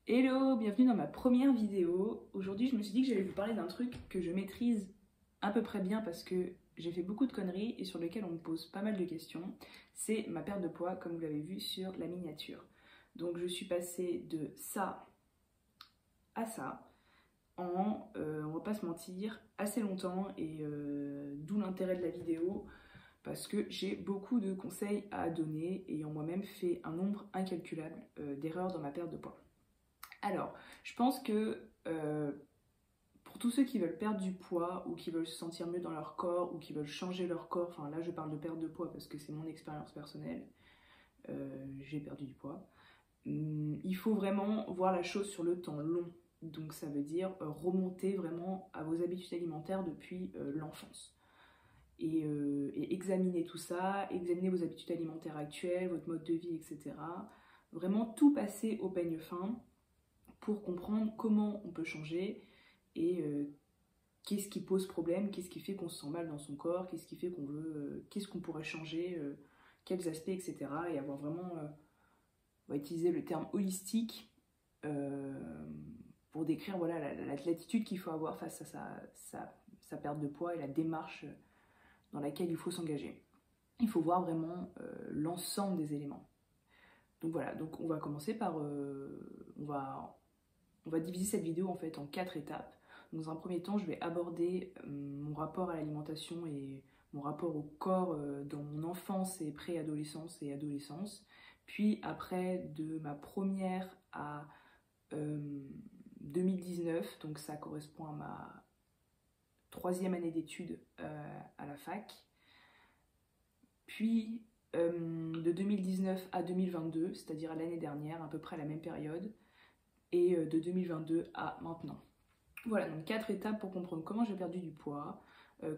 Hello, bienvenue dans ma première vidéo. Aujourd'hui, je me suis dit que j'allais vous parler d'un truc que je maîtrise à peu près bien parce que j'ai fait beaucoup de conneries et sur lequel on me pose pas mal de questions. C'est ma perte de poids, comme vous l'avez vu sur la miniature. Donc, je suis passée de ça à ça en, on va pas se mentir, assez longtemps et d'où l'intérêt de la vidéo parce que j'ai beaucoup de conseils à donner ayant moi-même fait un nombre incalculable d'erreurs dans ma perte de poids. Alors, je pense que pour tous ceux qui veulent perdre du poids ou qui veulent se sentir mieux dans leur corps ou qui veulent changer leur corps, enfin là je parle de perte de poids parce que c'est mon expérience personnelle, j'ai perdu du poids, il faut vraiment voir la chose sur le temps long. Donc ça veut dire remonter vraiment à vos habitudes alimentaires depuis l'enfance. Et examiner tout ça, examiner vos habitudes alimentaires actuelles, votre mode de vie, etc. Vraiment tout passer au peigne fin pour comprendre comment on peut changer et qu'est-ce qui pose problème, qu'est-ce qui fait qu'on se sent mal dans son corps, qu'est-ce qui fait qu'on veut, qu'est-ce qu'on pourrait changer, quels aspects, etc. Et avoir vraiment, on va utiliser le terme holistique pour décrire voilà, l'attitude qu'il faut avoir face à sa perte de poids et la démarche dans laquelle il faut s'engager. Il faut voir vraiment l'ensemble des éléments. Donc voilà, donc on va commencer par, on va diviser cette vidéo en fait en 4 étapes. Dans un premier temps, je vais aborder mon rapport à l'alimentation et mon rapport au corps dans mon enfance et préadolescence et adolescence. Puis après, de ma première à 2019, donc ça correspond à ma 3e année d'études à la fac. Puis de 2019 à 2022, c'est-à-dire à l'année dernière, à peu près à la même période, et de 2022 à maintenant. Voilà, donc 4 étapes pour comprendre comment j'ai perdu du poids,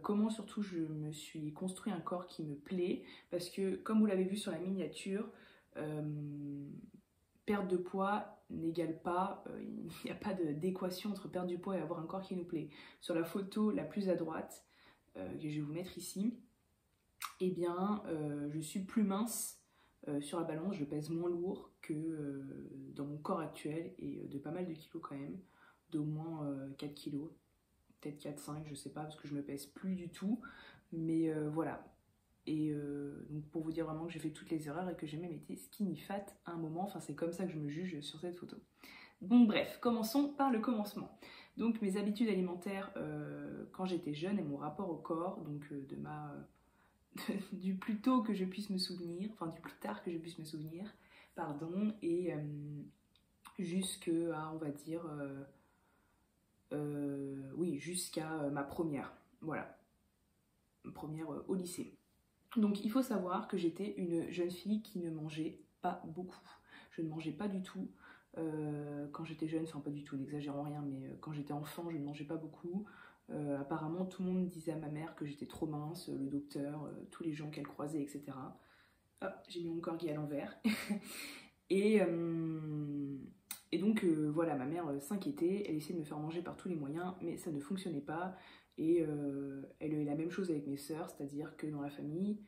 comment surtout je me suis construit un corps qui me plaît, parce que comme vous l'avez vu sur la miniature, perte de poids n'égale pas, il n'y a pas d'équation entre perdre du poids et avoir un corps qui nous plaît. Sur la photo la plus à droite, que je vais vous mettre ici, eh bien je suis plus mince sur la balance, je pèse moins lourd que dans mon corps actuel et de pas mal de kilos quand même, d'au moins 4 kilos, peut-être 4-5, je sais pas, parce que je me pèse plus du tout, mais voilà. Et donc pour vous dire vraiment que j'ai fait toutes les erreurs et que j'ai même été skinny fat à un moment, enfin c'est comme ça que je me juge sur cette photo. Donc bref, commençons par le commencement. Donc mes habitudes alimentaires quand j'étais jeune et mon rapport au corps, donc du plus tôt que je puisse me souvenir, enfin du plus tard que je puisse me souvenir, pardon, et jusqu'à, on va dire, oui, jusqu'à ma première, voilà, première au lycée. Donc il faut savoir que j'étais une jeune fille qui ne mangeait pas beaucoup. Je ne mangeais pas du tout quand j'étais jeune, enfin pas du tout, n'exagérons rien, mais quand j'étais enfant, je ne mangeais pas beaucoup. Apparemment, tout le monde disait à ma mère que j'étais trop mince, le docteur, tous les gens qu'elle croisait, etc. Hop, j'ai mis mon corgi à l'envers. et, et donc, voilà, ma mère s'inquiétait, elle essayait de me faire manger par tous les moyens, mais ça ne fonctionnait pas. Et elle a eu la même chose avec mes sœurs, c'est-à-dire que dans la famille,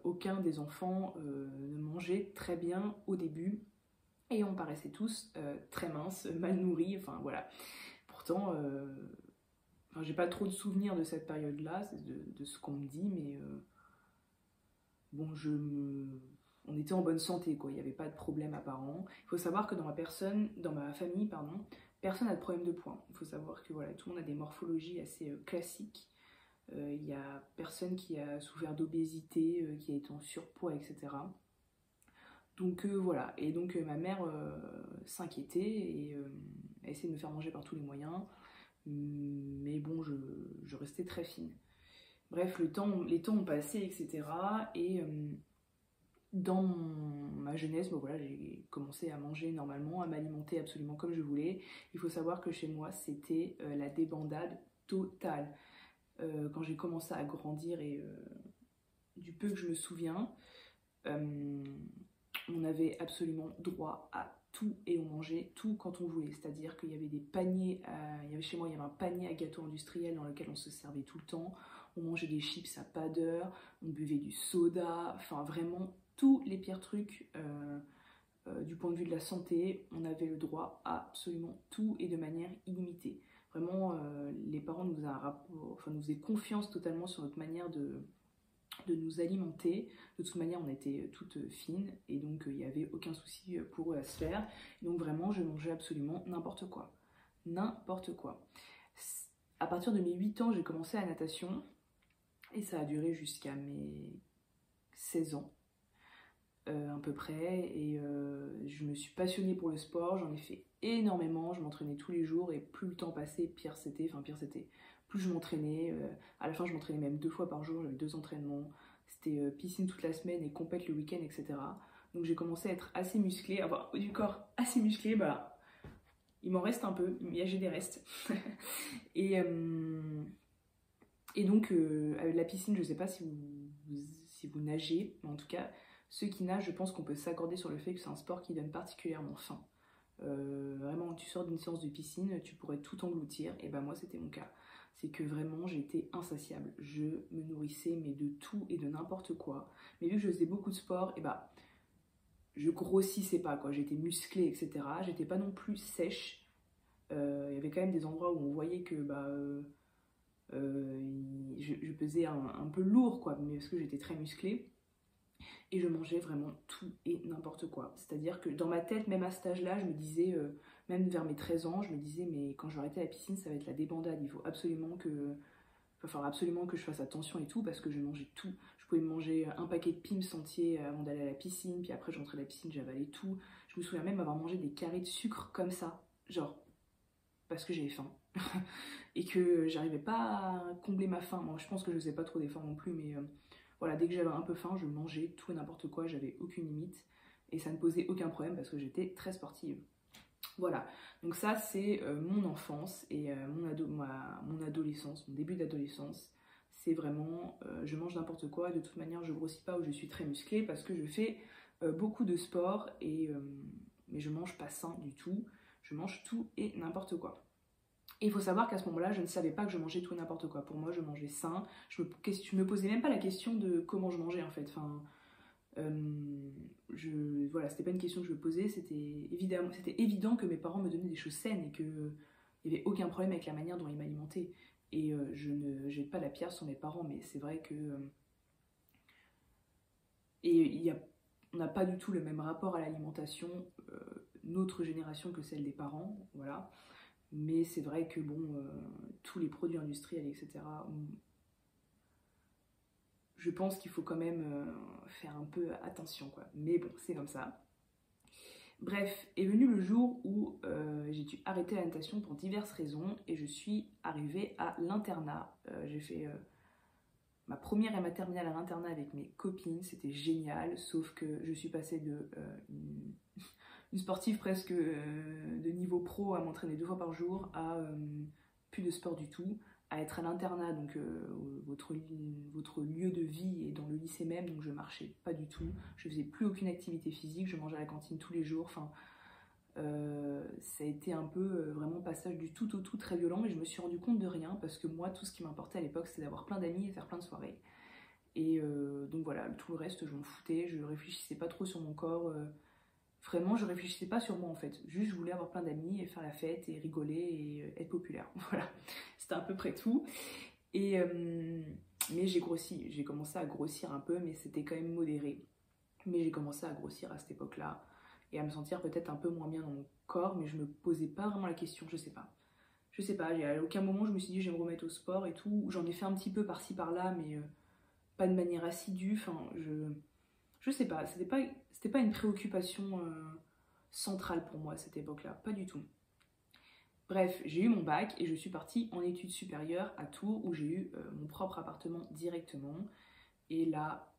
aucun des enfants ne mangeait très bien au début. Et on paraissait tous très minces, mal nourris, enfin voilà. Pourtant, enfin, j'ai pas trop de souvenirs de cette période-là, de ce qu'on me dit, mais bon, on était en bonne santé, quoi. Il n'y avait pas de problème apparent. Il faut savoir que dans ma famille, pardon, personne n'a de problème de poids. Il faut savoir que voilà, tout le monde a des morphologies assez classiques. Il n'y a personne qui a souffert d'obésité, qui a été en surpoids, etc. Donc voilà, et donc ma mère s'inquiétait et elle essayait de me faire manger par tous les moyens, mais bon, je restais très fine. Bref, les temps ont passé, etc. Et dans ma jeunesse, bon, voilà, j'ai commencé à manger normalement, à m'alimenter absolument comme je voulais. Il faut savoir que chez moi, c'était la débandade totale. Quand j'ai commencé à grandir et du peu que je me souviens, on avait absolument droit à tout et on mangeait tout quand on voulait. C'est-à-dire qu'il y avait des paniers, chez moi il y avait un panier à gâteaux industriels dans lequel on se servait tout le temps. On mangeait des chips à pas d'heure, on buvait du soda, enfin vraiment tous les pires trucs du point de vue de la santé, on avait le droit à absolument tout et de manière illimitée. Vraiment, les parents nous faisaient confiance totalement sur notre manière de nous alimenter. De toute manière, on était toutes fines et donc il n'y avait aucun souci pour eux à se faire. Donc vraiment, je mangeais absolument n'importe quoi. N'importe quoi. À partir de mes 8 ans, j'ai commencé la natation et ça a duré jusqu'à mes 16 ans. À peu près, et je me suis passionnée pour le sport, j'en ai fait énormément, je m'entraînais tous les jours et plus le temps passait, pire c'était, plus je m'entraînais, à la fin je m'entraînais même 2 fois par jour, j'avais 2 entraînements, c'était piscine toute la semaine et compète le week-end, etc. Donc j'ai commencé à être assez musclée, avoir du corps assez musclé, bah il m'en reste un peu, j'ai des restes. et donc avec la piscine, je sais pas si vous nagez, mais en tout cas, ceux qui nagent, je pense qu'on peut s'accorder sur le fait que c'est un sport qui donne particulièrement faim. Vraiment, tu sors d'une séance de piscine, tu pourrais tout engloutir, et ben moi c'était mon cas. C'est que vraiment j'étais insatiable. Je me nourrissais mais de tout et de n'importe quoi. Mais vu que je faisais beaucoup de sport, et ben je grossissais pas quoi. J'étais musclée, etc. J'étais pas non plus sèche. Il y avait quand même des endroits où on voyait que je pesais un peu lourd quoi, mais parce que j'étais très musclée. Et je mangeais vraiment tout et n'importe quoi. C'est-à-dire que dans ma tête, même à cet âge-là, je me disais, même vers mes 13 ans, je me disais, mais quand je vais arrêter la piscine, ça va être la débandade. Il va falloir absolument que je fasse attention et tout, parce que je mangeais tout. Je pouvais manger un paquet de Pim's entier avant d'aller à la piscine, puis après j'entrais à la piscine, j'avalais tout. Je me souviens même avoir mangé des carrés de sucre comme ça, genre, parce que j'avais faim. Et que j'arrivais pas à combler ma faim. Moi, je pense que je faisais pas trop d'efforts non plus, mais... voilà, dès que j'avais un peu faim, je mangeais tout et n'importe quoi, j'avais aucune limite et ça ne posait aucun problème parce que j'étais très sportive. Voilà, donc ça c'est mon enfance et mon adolescence, mon début d'adolescence. C'est vraiment, je mange n'importe quoi, de toute manière je grossis pas ou je suis très musclée parce que je fais beaucoup de sport mais je mange pas sain du tout, je mange tout et n'importe quoi. Et il faut savoir qu'à ce moment-là, je ne savais pas que je mangeais tout et n'importe quoi. Pour moi, je mangeais sain. Je me posais même pas la question de comment je mangeais en fait. Enfin, voilà, c'était pas une question que je me posais. C'était évident que mes parents me donnaient des choses saines et qu'il n'y avait aucun problème avec la manière dont ils m'alimentaient. Et je ne jette pas la pierre sur mes parents, mais c'est vrai que on n'a pas du tout le même rapport à l'alimentation, notre génération que celle des parents, voilà. Mais c'est vrai que bon, tous les produits industriels, etc., je pense qu'il faut quand même faire un peu attention, quoi. Mais bon, c'est comme ça. Bref, est venu le jour où j'ai dû arrêter la natation pour diverses raisons et je suis arrivée à l'internat. J'ai fait ma première et ma terminale à l'internat avec mes copines, c'était génial, sauf que je suis passée de une sportive presque de niveau pro à m'entraîner 2 fois par jour à plus de sport du tout, à être à l'internat, donc votre lieu de vie est dans le lycée même, donc je marchais pas du tout, je faisais plus aucune activité physique, je mangeais à la cantine tous les jours, enfin ça a été un peu vraiment passage du tout au tout très violent, mais je me suis rendu compte de rien parce que moi tout ce qui m'importait à l'époque c'était d'avoir plein d'amis et faire plein de soirées. Et donc voilà, tout le reste je m'en foutais, je réfléchissais pas trop sur mon corps, vraiment je réfléchissais pas sur moi en fait, juste je voulais avoir plein d'amis et faire la fête et rigoler et être populaire, voilà, c'était à peu près tout. Et mais j'ai grossi, j'ai commencé à grossir un peu, mais c'était quand même modéré, mais j'ai commencé à grossir à cette époque-là et à me sentir peut-être un peu moins bien dans mon corps, mais je me posais pas vraiment la question, je sais pas, à aucun moment je me suis dit je vais me remettre au sport et tout, j'en ai fait un petit peu par-ci par-là, mais pas de manière assidue, enfin je sais pas, c'était pas une préoccupation centrale pour moi à cette époque-là, pas du tout. Bref, j'ai eu mon bac et je suis partie en études supérieures à Tours où j'ai eu mon propre appartement directement. Et là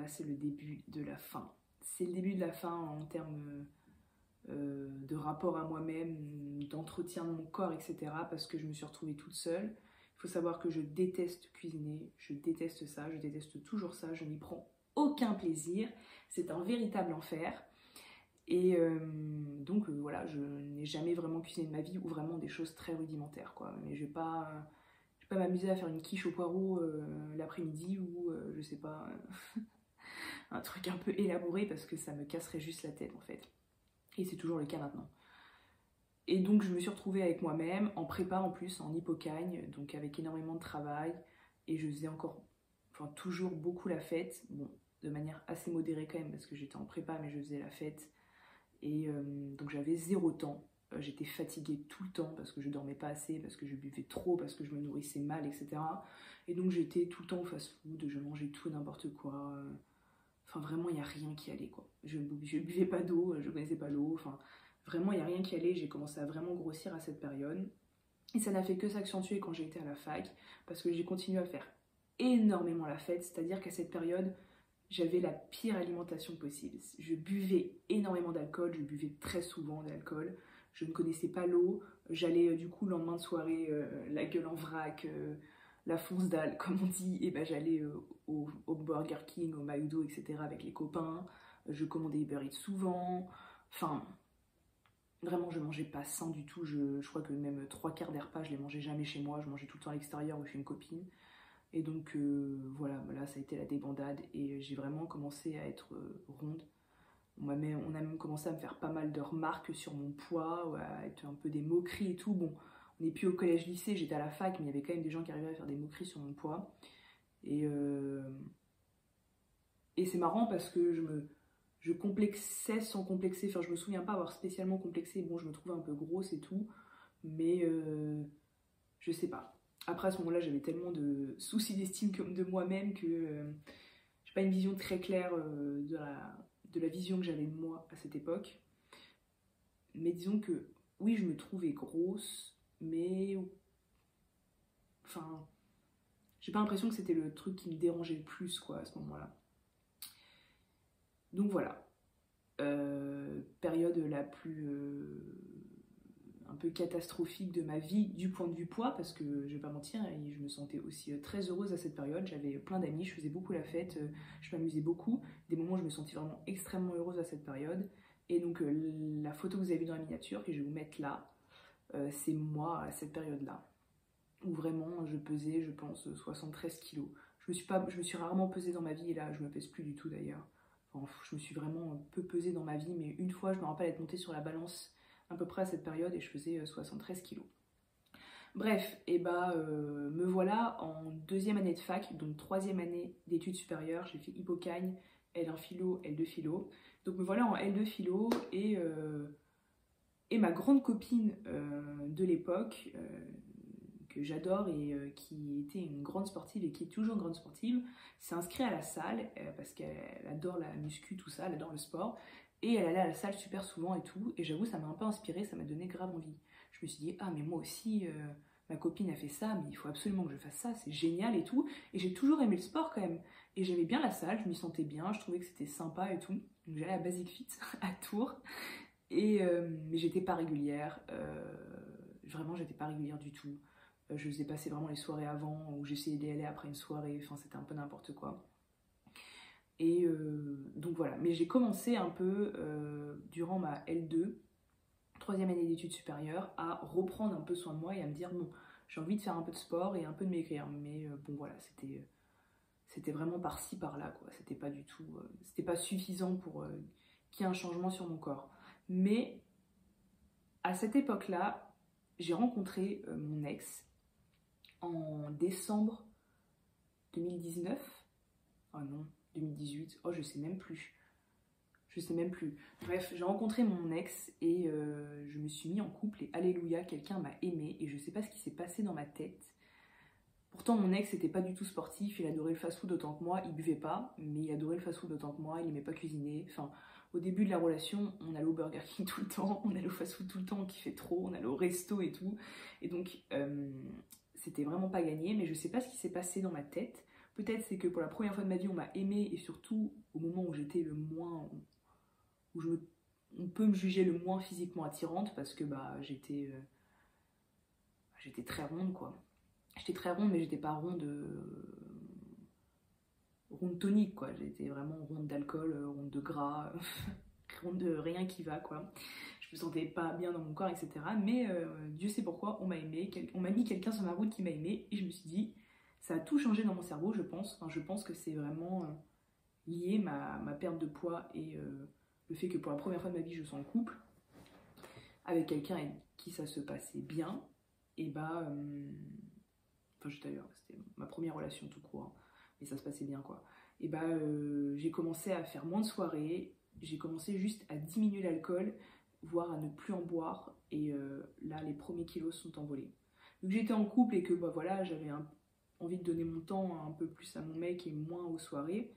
c'est le début de la fin. C'est le début de la fin en termes de rapport à moi-même, d'entretien de mon corps, etc. Parce que je me suis retrouvée toute seule. Il faut savoir que je déteste cuisiner, je déteste ça, je déteste toujours ça, je n'y prends aucun plaisir. C'est un véritable enfer. Et donc voilà, je n'ai jamais vraiment cuisiné de ma vie ou vraiment des choses très rudimentaires, quoi. Mais je vais pas m'amuser à faire une quiche au poireau l'après-midi ou je sais pas, un truc un peu élaboré parce que ça me casserait juste la tête en fait. Et c'est toujours le cas maintenant. Et donc je me suis retrouvée avec moi-même, en prépa en plus, en hypocagne, donc avec énormément de travail. Et je faisais encore, enfin toujours beaucoup la fête. Bon, de manière assez modérée quand même, parce que j'étais en prépa, mais je faisais la fête. Et donc j'avais 0 temps. J'étais fatiguée tout le temps parce que je dormais pas assez, parce que je buvais trop, parce que je me nourrissais mal, etc. Et donc j'étais tout le temps au fast-food, je mangeais tout et n'importe quoi. Enfin vraiment, il n'y a rien qui allait quoi. Je buvais pas d'eau, je connaissais pas l'eau. Enfin vraiment, il n'y a rien qui allait. J'ai commencé à vraiment grossir à cette période. Et ça n'a fait que s'accentuer quand j'ai été à la fac, parce que j'ai continué à faire énormément la fête. C'est-à-dire qu'à cette période, j'avais la pire alimentation possible. Je buvais énormément d'alcool, je buvais très souvent d'alcool. Je ne connaissais pas l'eau. J'allais du coup le lendemain de soirée, la gueule en vrac, la fonce dalle comme on dit. Et ben j'allais au Burger King, au McDo, etc. avec les copains. Je commandais Uber Eats souvent. Enfin, vraiment je mangeais pas sain du tout. Je crois que même 3 quarts des repas je les mangeais jamais chez moi. Je mangeais tout le temps à l'extérieur ou chez une copine. Et donc voilà, là ça a été la débandade et j'ai vraiment commencé à être ronde. On a même commencé à me faire pas mal de remarques sur mon poids, à être un peu des moqueries et tout. Bon, on n'est plus au collège-lycée, j'étais à la fac, mais il y avait quand même des gens qui arrivaient à faire des moqueries sur mon poids. Et, euh, et c'est marrant parce que je complexais sans complexer. Enfin, je me souviens pas avoir spécialement complexé. Bon, je me trouvais un peu grosse et tout, mais je sais pas. Après, à ce moment-là, j'avais tellement de soucis d'estime comme de moi-même que j'ai pas une vision très claire de la vision que j'avais de moi à cette époque. Mais disons que oui, je me trouvais grosse, mais enfin, j'ai pas l'impression que c'était le truc qui me dérangeait le plus quoi à ce moment-là. Donc voilà, période la plus un peu catastrophique de ma vie du point de vue poids, parce que je vais pas mentir, je me sentais aussi très heureuse à cette période. J'avais plein d'amis, je faisais beaucoup la fête, je m'amusais beaucoup. Des moments où je me sentais vraiment extrêmement heureuse à cette période. Et donc la photo que vous avez vue dans la miniature, que je vais vous mettre là, c'est moi à cette période-là, où vraiment je pesais, je pense, 73 kilos. Je me suis rarement pesée dans ma vie, et là je me pèse plus du tout d'ailleurs. Enfin, je me suis vraiment peu pesée dans ma vie, mais une fois je me rappelle être montée sur la balance à peu près à cette période et je faisais 73 kilos. Bref, et bah me voilà en 2e année de fac, donc 3e année d'études supérieures. J'ai fait hypocagne, L1 philo, L2 philo. Donc me voilà en L2 philo et ma grande copine de l'époque, que j'adore et qui était une grande sportive et qui est toujours une grande sportive, s'est inscrite à la salle parce qu'elle adore la muscu, tout ça, elle adore le sport. Et elle allait à la salle super souvent et tout. Et j'avoue, ça m'a un peu inspirée, ça m'a donné grave envie. Je me suis dit, ah mais moi aussi, ma copine a fait ça, mais il faut absolument que je fasse ça, c'est génial et tout. Et j'ai toujours aimé le sport quand même. Et j'aimais bien la salle, je m'y sentais bien, je trouvais que c'était sympa et tout. Donc j'allais à Basic Fit à Tours. Mais j'étais pas régulière, vraiment j'étais pas régulière du tout. Je faisais passer vraiment les soirées avant, ou j'essayais d'y aller après une soirée, enfin c'était un peu n'importe quoi. Et donc voilà, mais j'ai commencé un peu durant ma L2, 3e année d'études supérieures, à reprendre un peu soin de moi et à me dire bon, j'ai envie de faire un peu de sport et un peu de maigrir. Mais bon voilà, c'était vraiment par-ci par-là quoi. C'était pas du tout, c'était pas suffisant pour qu'il y ait un changement sur mon corps. Mais à cette époque-là, j'ai rencontré mon ex en décembre 2019. Oh non, 2018. Oh, je sais même plus. Je sais même plus. Bref, j'ai rencontré mon ex et je me suis mis en couple et alléluia, quelqu'un m'a aimé et je sais pas ce qui s'est passé dans ma tête. Pourtant, mon ex n'était pas du tout sportif, il adorait le fast-food autant que moi, il buvait pas, mais il adorait le fast-food autant que moi, il aimait pas cuisiner. Enfin, au début de la relation, on allait au Burger King tout le temps, on allait au fast-food tout le temps, on kiffait trop, on allait au resto et tout. Et donc, c'était vraiment pas gagné, mais je sais pas ce qui s'est passé dans ma tête. Peut-être c'est que pour la première fois de ma vie, on m'a aimé et surtout au moment où j'étais le moins, on peut me juger le moins physiquement attirante parce que bah j'étais très ronde quoi. J'étais très ronde, mais j'étais pas ronde tonique quoi. J'étais vraiment ronde d'alcool, ronde de gras, ronde de rien qui va quoi. Je me sentais pas bien dans mon corps, etc. Mais Dieu sait pourquoi on m'a aimé, on m'a mis quelqu'un sur ma route qui m'a aimé et je me suis dit, ça a tout changé dans mon cerveau, je pense. Enfin, je pense que c'est vraiment lié ma perte de poids et le fait que pour la première fois de ma vie, je sois en couple, avec quelqu'un avec qui ça se passait bien, et bah... enfin, d'ailleurs, c'était ma première relation tout court, hein, mais ça se passait bien, quoi. Et bah, j'ai commencé à faire moins de soirées, j'ai commencé juste à diminuer l'alcool, voire à ne plus en boire, et là, les premiers kilos sont envolés. Vu que j'étais en couple et que bah, voilà, j'avais envie de donner mon temps un peu plus à mon mec et moins aux soirées,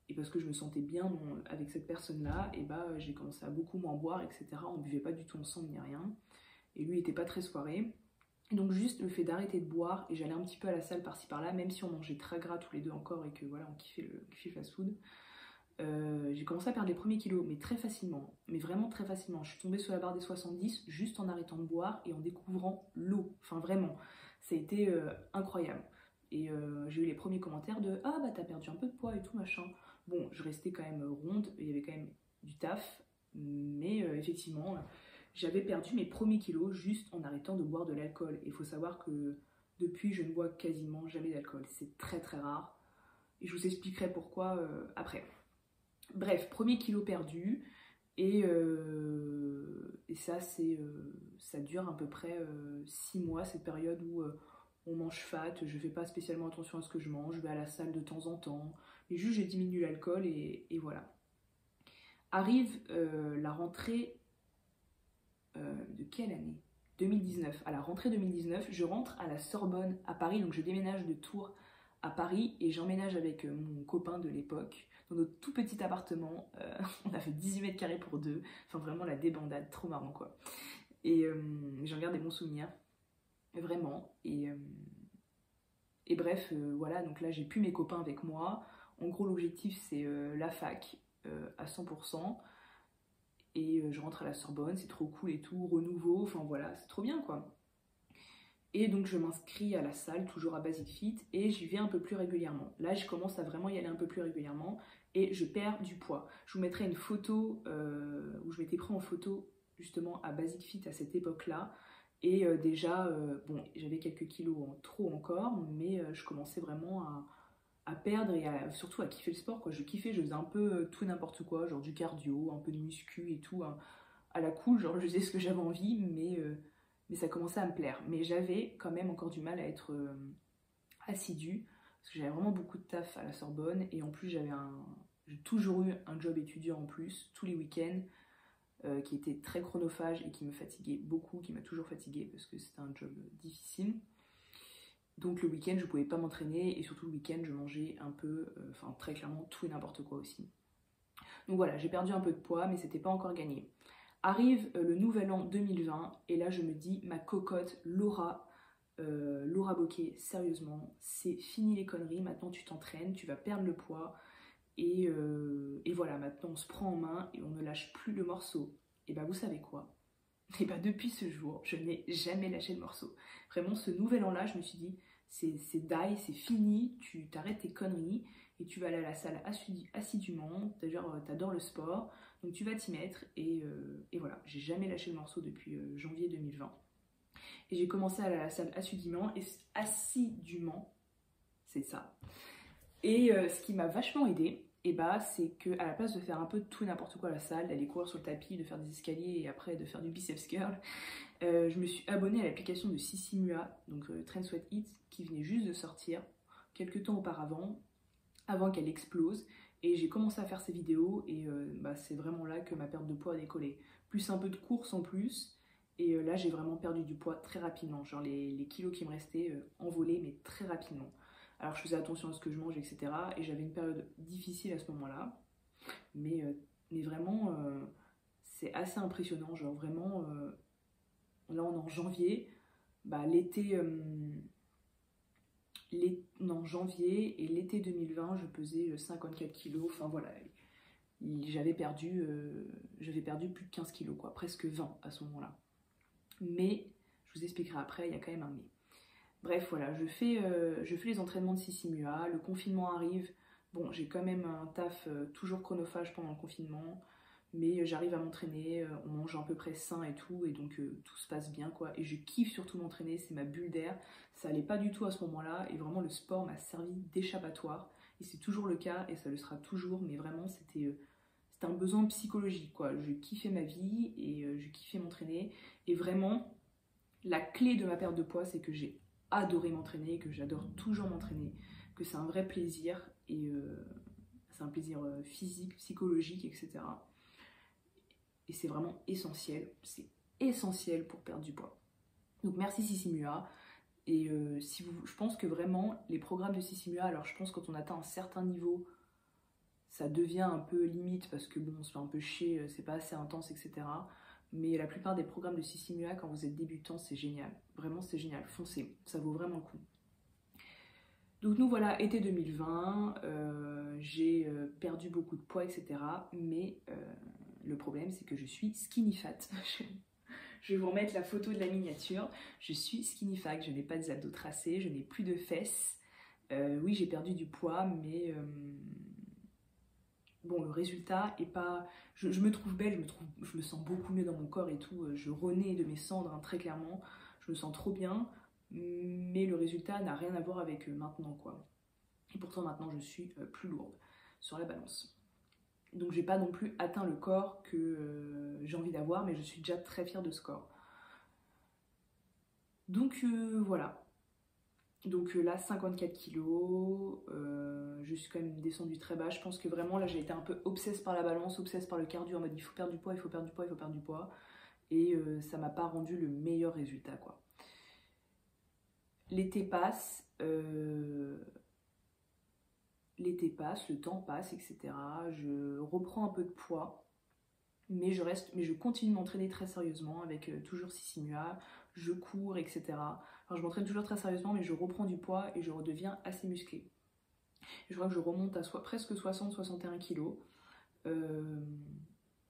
et parce que je me sentais bien avec cette personne-là, et bah, j'ai commencé à beaucoup moins boire, etc. On buvait pas du tout ensemble ni rien, et lui, il était pas très soirée. Donc juste le fait d'arrêter de boire, et j'allais un petit peu à la salle par-ci par-là, même si on mangeait très gras tous les deux encore et que voilà, on kiffait le fast-food, j'ai commencé à perdre les premiers kilos, mais très facilement, mais vraiment très facilement. Je suis tombée sur la barre des 70 juste en arrêtant de boire et en découvrant l'eau, enfin vraiment, ça a été incroyable. Et j'ai eu les premiers commentaires de «Ah bah t'as perdu un peu de poids et tout machin». Bon, je restais quand même ronde, il y avait quand même du taf, mais effectivement... J'avais perdu mes premiers kilos juste en arrêtant de boire de l'alcool. Et il faut savoir que depuis, je ne bois quasiment jamais d'alcool. C'est très très rare. Et je vous expliquerai pourquoi après. Bref, premier kilo perdu. Et ça, ça dure à peu près 6 mois, cette période où on mange fat. Je ne fais pas spécialement attention à ce que je mange. Je vais à la salle de temps en temps. Mais juste, je diminue l'alcool et voilà. Arrive la rentrée... de quelle année? 2019. À la rentrée 2019, je rentre à la Sorbonne à Paris, donc je déménage de Tours à Paris et j'emménage avec mon copain de l'époque dans notre tout petit appartement. On a fait 18 mètres carrés pour deux, enfin vraiment la débandade, trop marrant quoi. Et j'en garde des bons souvenirs, vraiment. Et bref, voilà, donc là j'ai plus mes copains avec moi. En gros, l'objectif c'est la fac à 100%. Et je rentre à la Sorbonne, c'est trop cool et tout, renouveau, enfin voilà, c'est trop bien quoi. Et donc je m'inscris à la salle, toujours à Basic Fit, et j'y vais un peu plus régulièrement. Là, je commence à vraiment y aller un peu plus régulièrement, et je perds du poids. Je vous mettrai une photo où je m'étais pris en photo justement à Basic Fit à cette époque-là. Et déjà, bon, j'avais quelques kilos en trop encore, mais je commençais vraiment à perdre et surtout à kiffer le sport quoi. Je kiffais, je faisais un peu tout et n'importe quoi, genre du cardio, un peu de muscu et tout, hein, à la cool, genre je faisais ce que j'avais envie, mais ça commençait à me plaire. Mais j'avais quand même encore du mal à être assidue, parce que j'avais vraiment beaucoup de taf à la Sorbonne, et en plus j'ai toujours eu un job étudiant en plus, tous les week-ends, qui était très chronophage et qui me fatiguait beaucoup, qui m'a toujours fatiguée, parce que c'était un job difficile. Donc le week-end, je ne pouvais pas m'entraîner et surtout le week-end, je mangeais un peu, enfin très clairement tout et n'importe quoi aussi. Donc voilà, j'ai perdu un peu de poids, mais c'était pas encore gagné. Arrive le nouvel an 2020 et là je me dis, ma cocotte Laura Bocquet, sérieusement, c'est fini les conneries, maintenant tu t'entraînes, tu vas perdre le poids et voilà, maintenant on se prend en main et on ne lâche plus le morceau. Et bah vous savez quoi? Et bah depuis ce jour, je n'ai jamais lâché le morceau. Vraiment, ce nouvel an-là, je me suis dit, c'est die, c'est fini, tu t'arrêtes tes conneries et tu vas aller à la salle assidûment. D'ailleurs, t'adores le sport, donc tu vas t'y mettre. Et voilà, j'ai jamais lâché le morceau depuis janvier 2020. Et j'ai commencé à aller à la salle assidûment, c'est ça. Et ce qui m'a vachement aidée, et bah, c'est que à la place de faire un peu de tout et n'importe quoi à la salle, d'aller courir sur le tapis, de faire des escaliers et après de faire du biceps curl, je me suis abonnée à l'application de Sissi Mua, donc Trend Sweat Eats, qui venait juste de sortir quelques temps auparavant, avant qu'elle explose. Et j'ai commencé à faire ces vidéos et bah, c'est vraiment là que ma perte de poids a décollé. Plus un peu de course en plus. Et là, j'ai vraiment perdu du poids très rapidement. Genre les kilos qui me restaient envolés, mais très rapidement. Alors je faisais attention à ce que je mange, etc. Et j'avais une période difficile à ce moment-là. Mais vraiment, c'est assez impressionnant. Genre vraiment, là on est en janvier. Bah, en janvier et l'été 2020, je pesais 54 kilos. Enfin voilà, j'avais perdu plus de 15 kilos, quoi. Presque 20 à ce moment-là. Mais, je vous expliquerai après, il y a quand même un mais. Bref, voilà, je fais les entraînements de Sissi Mua, le confinement arrive. Bon, j'ai quand même un taf toujours chronophage pendant le confinement, mais j'arrive à m'entraîner, on mange à peu près sain et tout tout se passe bien, quoi. Et je kiffe surtout m'entraîner, c'est ma bulle d'air. Ça allait pas du tout à ce moment-là, et vraiment le sport m'a servi d'échappatoire. Et c'est toujours le cas, et ça le sera toujours, mais vraiment c'était un besoin psychologique, quoi. Je kiffais ma vie et je kiffais m'entraîner. Et vraiment, la clé de ma perte de poids, c'est que j'ai adoré m'entraîner, que j'adore toujours m'entraîner, que c'est un vrai plaisir et c'est un plaisir physique, psychologique, etc. Et c'est vraiment essentiel, c'est essentiel pour perdre du poids. Donc merci Sissimua. Et je pense que vraiment les programmes de Sissimua, alors je pense que quand on atteint un certain niveau, ça devient un peu limite parce que bon, on se fait un peu chier, c'est pas assez intense, etc. Mais la plupart des programmes de Sissimua, quand vous êtes débutant, c'est génial. Vraiment, c'est génial. Foncez, ça vaut vraiment le coup. Donc nous voilà, été 2020, j'ai perdu beaucoup de poids, etc. Mais le problème, c'est que je suis skinny fat. Je vais vous remettre la photo de la miniature. Je suis skinny fat, je n'ai pas des abdos tracés, je n'ai plus de fesses. Oui, j'ai perdu du poids, mais bon, le résultat est pas... Je me trouve belle, je me sens beaucoup mieux dans mon corps et tout. Je renais de mes cendres, hein, très clairement. Je me sens trop bien, mais le résultat n'a rien à voir avec maintenant, quoi. Et pourtant, maintenant, je suis plus lourde sur la balance. Donc, j'ai pas non plus atteint le corps que j'ai envie d'avoir, mais je suis déjà très fière de ce corps. Donc, voilà. Donc là, 54 kilos, je suis quand même descendue très bas. Je pense que vraiment, là, j'ai été un peu obsesse par la balance, obsesse par le cardio, en mode il faut perdre du poids, il faut perdre du poids, il faut perdre du poids. Et ça m'a pas rendu le meilleur résultat, quoi. L'été passe, le temps passe, etc. Je reprends un peu de poids, mais je continue de m'entraîner très sérieusement avec toujours Sissimua, je cours, etc. Enfin, je m'entraîne toujours très sérieusement, mais je reprends du poids et je redeviens assez musclée. Je crois que je remonte à presque 60-61 kilos,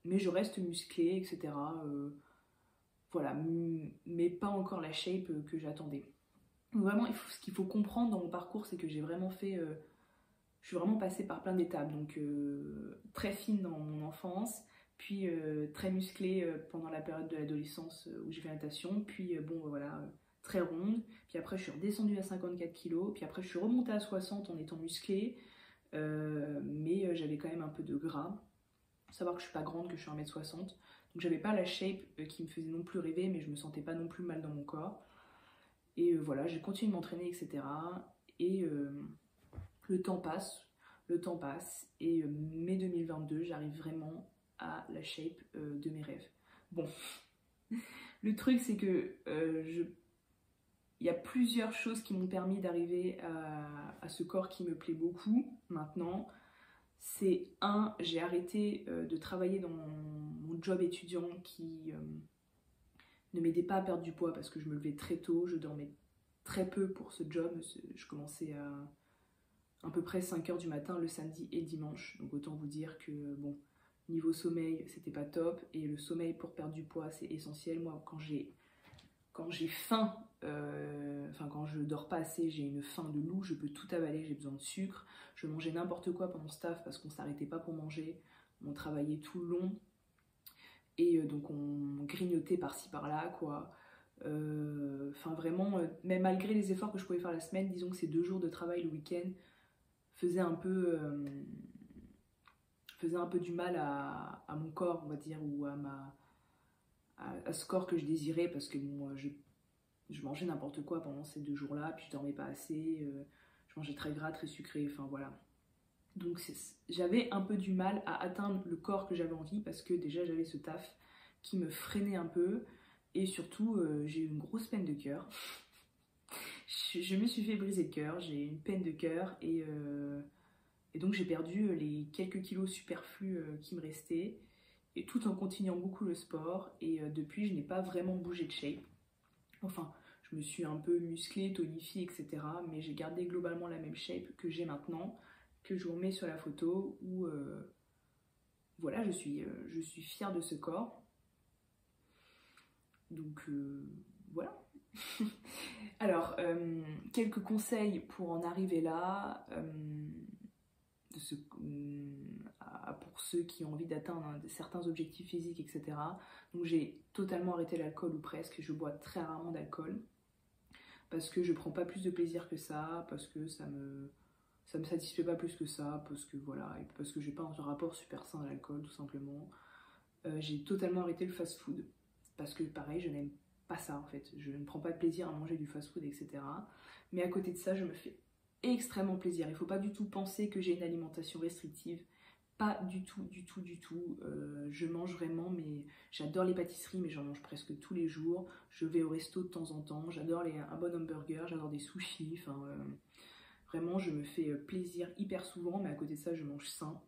mais je reste musclée, etc. Voilà, mais pas encore la shape que j'attendais. Vraiment, ce qu'il faut comprendre dans mon parcours, c'est que j'ai vraiment fait... je suis vraiment passée par plein d'étapes, donc très fine dans mon enfance, puis très musclée pendant la période de l'adolescence où j'ai fait natation, puis bon voilà, très ronde, puis après je suis redescendue à 54 kilos, puis après je suis remontée à 60 en étant musclée, mais j'avais quand même un peu de gras. Faut savoir que je suis pas grande, que je suis 1m60, donc j'avais pas la shape qui me faisait non plus rêver, mais je me sentais pas non plus mal dans mon corps. Et voilà, j'ai continué de m'entraîner, etc. Et le temps passe, et mai 2022, j'arrive vraiment à la shape de mes rêves. Bon, le truc c'est que il y a plusieurs choses qui m'ont permis d'arriver à ce corps qui me plaît beaucoup maintenant. C'est j'ai arrêté de travailler dans mon job étudiant qui ne m'aidait pas à perdre du poids parce que je me levais très tôt, je dormais très peu pour ce job, je commençais à peu près 5h du matin le samedi et le dimanche. Donc autant vous dire que bon, niveau sommeil, c'était pas top. Et le sommeil pour perdre du poids, c'est essentiel. Moi, quand j'ai faim, enfin quand je dors pas assez, j'ai une faim de loup, je peux tout avaler, j'ai besoin de sucre. Je mangeais n'importe quoi pendant ce taf parce qu'on s'arrêtait pas pour manger. On travaillait tout le long. Et donc on grignotait par-ci par-là, quoi. Enfin vraiment, même malgré les efforts que je pouvais faire la semaine, disons que ces 2 jours de travail le week-end faisait un peu du mal à mon corps, on va dire, ou à ce corps que je désirais, parce que bon, je mangeais n'importe quoi pendant ces 2 jours-là, puis je dormais pas assez, je mangeais très gras, très sucré, enfin voilà. Donc j'avais un peu du mal à atteindre le corps que j'avais envie, parce que déjà j'avais ce taf qui me freinait un peu, et surtout j'ai eu une grosse peine de cœur. Je me suis fait briser le cœur, j'ai eu une peine de cœur, et donc j'ai perdu les quelques kilos superflus qui me restaient, et tout en continuant beaucoup le sport. Et depuis, je n'ai pas vraiment bougé de shape. Enfin, je me suis un peu musclée, tonifiée, etc. Mais j'ai gardé globalement la même shape que j'ai maintenant, que je vous remets sur la photo, où voilà, je suis fière de ce corps. Donc voilà. Alors, quelques conseils pour en arriver là. Pour ceux qui ont envie d'atteindre certains objectifs physiques, etc. Donc j'ai totalement arrêté l'alcool, ou presque. Je bois très rarement d'alcool parce que je prends pas plus de plaisir que ça, parce que ça me ça me satisfait pas plus que ça, parce que voilà, et parce que j'ai pas un rapport super sain à l'alcool, tout simplement. J'ai totalement arrêté le fast-food, parce que pareil, je n'aime pas ça en fait. Je ne prends pas de plaisir à manger du fast-food, etc. Mais à côté de ça, je me fais extrêmement plaisir. Il faut pas du tout penser que j'ai une alimentation restrictive. Pas du tout, du tout, du tout. Je mange vraiment, mais j'adore les pâtisseries, mais j'en mange presque tous les jours. Je vais au resto de temps en temps. J'adore un bon hamburger, j'adore des sushis. Enfin, vraiment, je me fais plaisir hyper souvent, mais à côté de ça, je mange sain.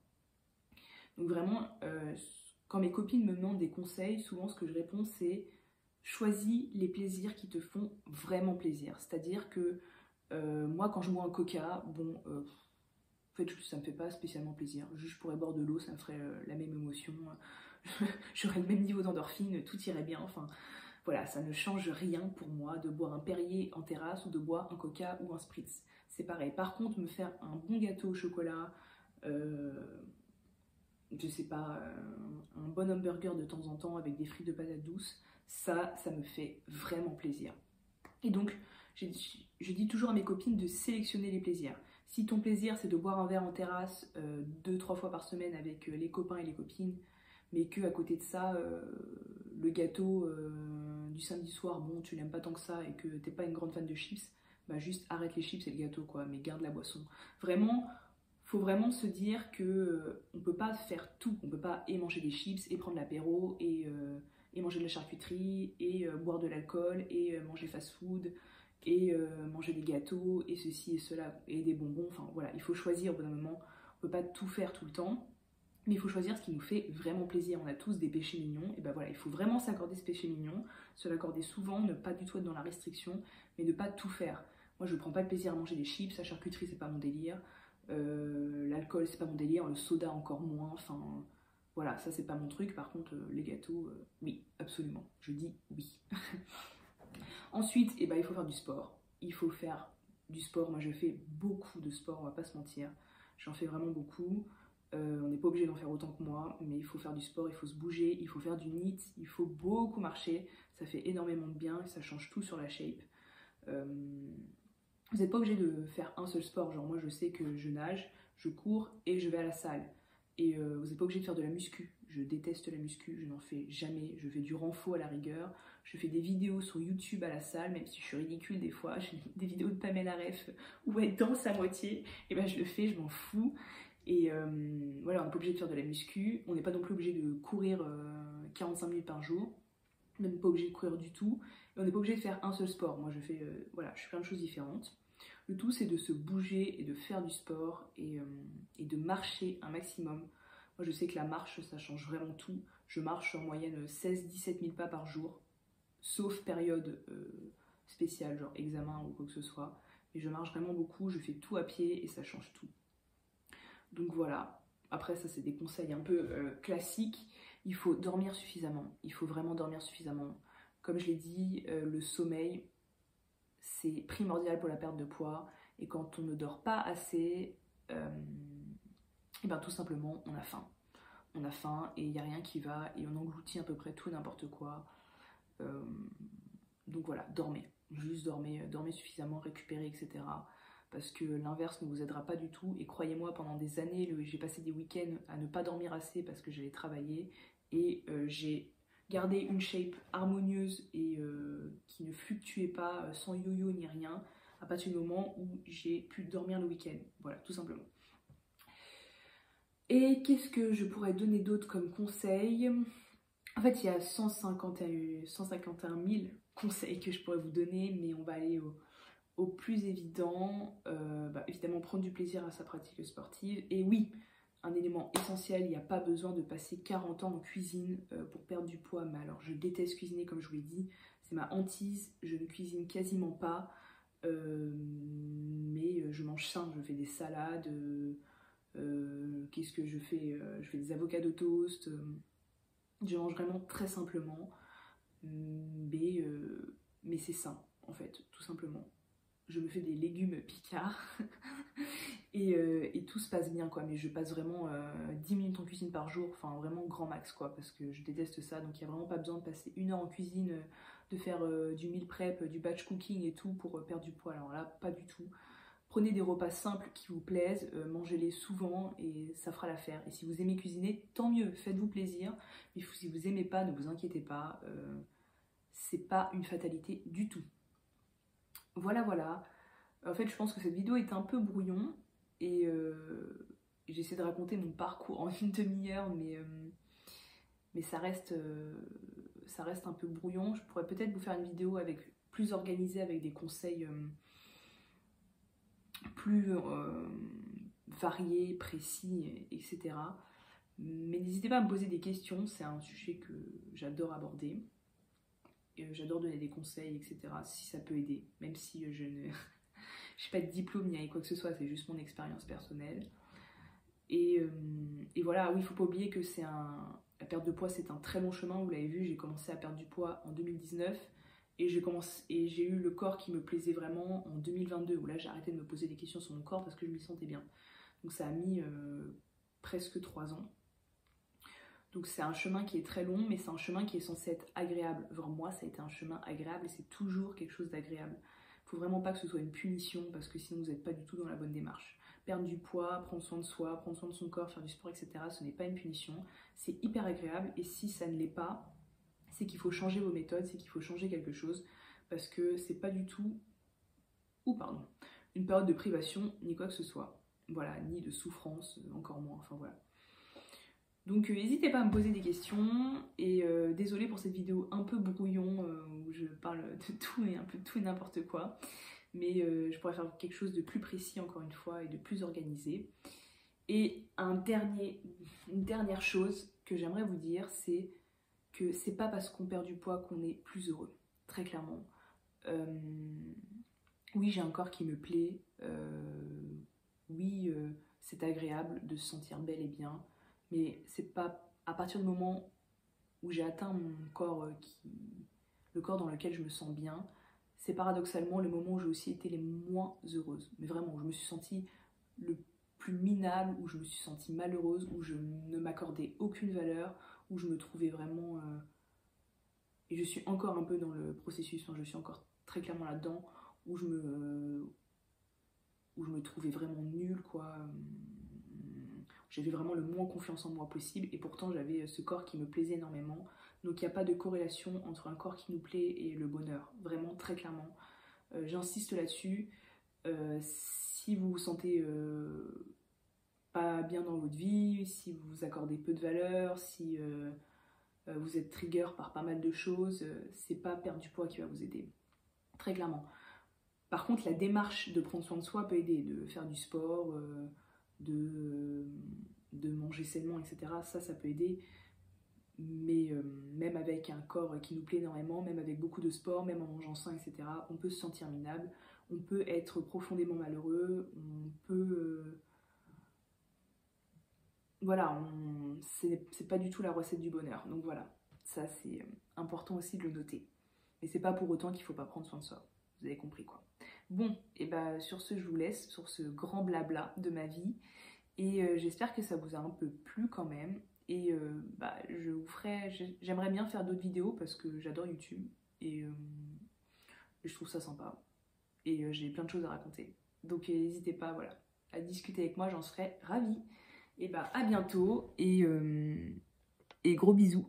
Donc vraiment, quand mes copines me demandent des conseils, souvent ce que je réponds, c'est choisis les plaisirs qui te font vraiment plaisir. C'est-à-dire que moi, quand je bois un coca, bon, en fait, ça me fait pas spécialement plaisir. Juste, je pourrais boire de l'eau, ça me ferait la même émotion. J'aurais le même niveau d'endorphine, tout irait bien. Enfin, voilà, ça ne change rien pour moi de boire un Perrier en terrasse ou de boire un coca ou un spritz. C'est pareil. Par contre, me faire un bon gâteau au chocolat, je sais pas, un bon hamburger de temps en temps avec des frites de patates douces, ça me fait vraiment plaisir. Et donc, je dis toujours à mes copines de sélectionner les plaisirs. Si ton plaisir c'est de boire un verre en terrasse 2-3 fois par semaine avec les copains et les copines, mais que à côté de ça, le gâteau du samedi soir, bon, tu l'aimes pas tant que ça et que t'es pas une grande fan de chips, bah juste arrête les chips et le gâteau, quoi, mais garde la boisson. Vraiment, faut vraiment se dire que on peut pas faire tout. On peut pas et manger des chips et prendre l'apéro et manger de la charcuterie et boire de l'alcool et manger fast-food et manger des gâteaux et ceci et cela et des bonbons. Enfin voilà, il faut choisir au bout d'un moment. On peut pas tout faire tout le temps, mais il faut choisir ce qui nous fait vraiment plaisir. On a tous des péchés mignons, et ben voilà, il faut vraiment s'accorder ce péché mignon, se l'accorder souvent, ne pas du tout être dans la restriction, mais ne pas tout faire. Moi je prends pas de plaisir à manger des chips, la charcuterie c'est pas mon délire, l'alcool c'est pas mon délire, le soda encore moins, enfin voilà, ça c'est pas mon truc. Par contre les gâteaux, oui, absolument, je dis oui. Ensuite, eh ben, il faut faire du sport. Il faut faire du sport. Moi, je fais beaucoup de sport, on va pas se mentir. J'en fais vraiment beaucoup. On n'est pas obligé d'en faire autant que moi, mais il faut faire du sport, il faut se bouger, il faut faire du NEAT, il faut beaucoup marcher. Ça fait énormément de bien, ça change tout sur la shape. Vous n'êtes pas obligé de faire un seul sport. Genre, moi, je sais que je nage, je cours et je vais à la salle. Et vous n'êtes pas obligé de faire de la muscu. Je déteste la muscu, je n'en fais jamais. Je fais du renfo à la rigueur. Je fais des vidéos sur YouTube à la salle, même si je suis ridicule des fois. J'ai des vidéos de Pamela Ref où elle danse à moitié. Et ben je le fais, je m'en fous. Et voilà, on n'est pas obligé de faire de la muscu. On n'est pas non plus obligé de courir 45 minutes par jour. Même pas obligé de courir du tout. Et on n'est pas obligé de faire un seul sport. Moi je fais, voilà, je fais plein de choses différentes. Le tout c'est de se bouger et de faire du sport et de marcher un maximum. Moi je sais que la marche ça change vraiment tout. Je marche en moyenne 16-17 000 pas par jour, sauf période spéciale, genre examen ou quoi que ce soit. Mais je marche vraiment beaucoup, je fais tout à pied et ça change tout. Donc voilà, après ça c'est des conseils un peu classiques. Il faut dormir suffisamment, il faut vraiment dormir suffisamment. Comme je l'ai dit, le sommeil c'est primordial pour la perte de poids. Et quand on ne dort pas assez, et ben tout simplement on a faim. On a faim et il n'y a rien qui va et on engloutit à peu près tout et n'importe quoi. Donc voilà, dormez. Juste dormez, dormez suffisamment, récupérez, etc. Parce que l'inverse ne vous aidera pas du tout. Et croyez-moi, pendant des années, j'ai passé des week-ends à ne pas dormir assez parce que j'allais travailler. Et j'ai gardé une shape harmonieuse et qui ne fluctuait pas, sans yo-yo ni rien, à partir du moment où j'ai pu dormir le week-end. Voilà, tout simplement. Et qu'est-ce que je pourrais donner d'autre comme conseil? En fait, il y a 151 000 conseils que je pourrais vous donner, mais on va aller au plus évident. Évidemment, prendre du plaisir à sa pratique sportive. Et oui, un élément essentiel, il n'y a pas besoin de passer 40 ans en cuisine pour perdre du poids. Mais alors, je déteste cuisiner, comme je vous l'ai dit. C'est ma hantise, je ne cuisine quasiment pas. Mais je mange sain, je fais des salades. Qu'est-ce que je fais? Je fais des avocats de toast. Je mange vraiment très simplement, mais c'est sain en fait, tout simplement. Je me fais des légumes picards et tout se passe bien quoi, mais je passe vraiment 10 minutes en cuisine par jour, enfin vraiment grand max quoi, parce que je déteste ça, donc il n'y a vraiment pas besoin de passer 1 heure en cuisine, de faire du meal prep, du batch cooking et tout pour perdre du poids, alors là pas du tout. prenez des repas simples qui vous plaisent, mangez-les souvent et ça fera l'affaire. Et si vous aimez cuisiner, tant mieux, faites-vous plaisir. Mais si vous aimez pas, ne vous inquiétez pas, c'est pas une fatalité du tout. Voilà, voilà. En fait, je pense que cette vidéo est un peu brouillon et j'essaie de raconter mon parcours en une demi-heure, mais ça reste un peu brouillon. Je pourrais peut-être vous faire une vidéo plus organisée avec des conseils plus variés, précis, etc. Mais n'hésitez pas à me poser des questions, c'est un sujet que j'adore aborder. J'adore donner des conseils, etc. si ça peut aider, même si je n'ai pas de diplôme ni quoi que ce soit, c'est juste mon expérience personnelle. Et voilà, oui, il ne faut pas oublier que la perte de poids, c'est un très long chemin, vous l'avez vu, j'ai commencé à perdre du poids en 2019 et j'ai eu le corps qui me plaisait vraiment en 2022, où là j'ai arrêté de me poser des questions sur mon corps parce que je m'y sentais bien. Donc ça a mis presque 3 ans. Donc c'est un chemin qui est très long, mais c'est un chemin qui est censé être agréable. Genre moi, ça a été un chemin agréable et c'est toujours quelque chose d'agréable. Il ne faut vraiment pas que ce soit une punition parce que sinon vous n'êtes pas du tout dans la bonne démarche. Perdre du poids, prendre soin de soi, prendre soin de son corps, faire du sport, etc. Ce n'est pas une punition, c'est hyper agréable et si ça ne l'est pas, c'est qu'il faut changer vos méthodes, c'est qu'il faut changer quelque chose parce que c'est pas du tout, une période de privation ni quoi que ce soit. Voilà, ni de souffrance, encore moins, enfin voilà. Donc n'hésitez pas à me poser des questions et désolée pour cette vidéo un peu brouillon où je parle de tout et un peu de tout et n'importe quoi. Mais je pourrais faire quelque chose de plus précis encore une fois et de plus organisé. Et une dernière chose que j'aimerais vous dire, c'est que c'est pas parce qu'on perd du poids qu'on est plus heureux, très clairement. Oui, j'ai un corps qui me plaît, oui, c'est agréable de se sentir belle et bien, mais c'est pas à partir du moment où j'ai atteint mon corps, le corps dans lequel je me sens bien, c'est paradoxalement le moment où j'ai aussi été les moins heureuses. Mais vraiment, où je me suis sentie le plus minable, où je me suis sentie malheureuse, où je ne m'accordais aucune valeur, où je me trouvais vraiment... Et je suis encore un peu dans le processus, enfin, je suis encore très clairement là-dedans, où je me trouvais vraiment nulle, quoi. J'avais vraiment le moins confiance en moi possible et pourtant j'avais ce corps qui me plaisait énormément. Donc il n'y a pas de corrélation entre un corps qui nous plaît et le bonheur, vraiment très clairement. J'insiste là-dessus. Si vous vous sentez pas bien dans votre vie, si vous vous accordez peu de valeur, si vous êtes trigger par pas mal de choses, c'est pas perdre du poids qui va vous aider, très clairement. Par contre, la démarche de prendre soin de soi peut aider, de faire du sport, de manger sainement, etc. Ça peut aider. Mais même avec un corps qui nous plaît énormément, même avec beaucoup de sport, même en mangeant sain, etc., on peut se sentir minable, on peut être profondément malheureux, on peut... voilà, c'est pas du tout la recette du bonheur. Donc voilà, ça c'est important aussi de le noter. Mais c'est pas pour autant qu'il faut pas prendre soin de soi. Vous avez compris quoi. Bon, et bah sur ce, je vous laisse sur ce grand blabla de ma vie. Et j'espère que ça vous a un peu plu quand même. Et j'aimerais bien faire d'autres vidéos parce que j'adore YouTube. Et je trouve ça sympa. Et j'ai plein de choses à raconter. Donc n'hésitez pas, voilà, à discuter avec moi, j'en serais ravie. Et bah à bientôt et gros bisous.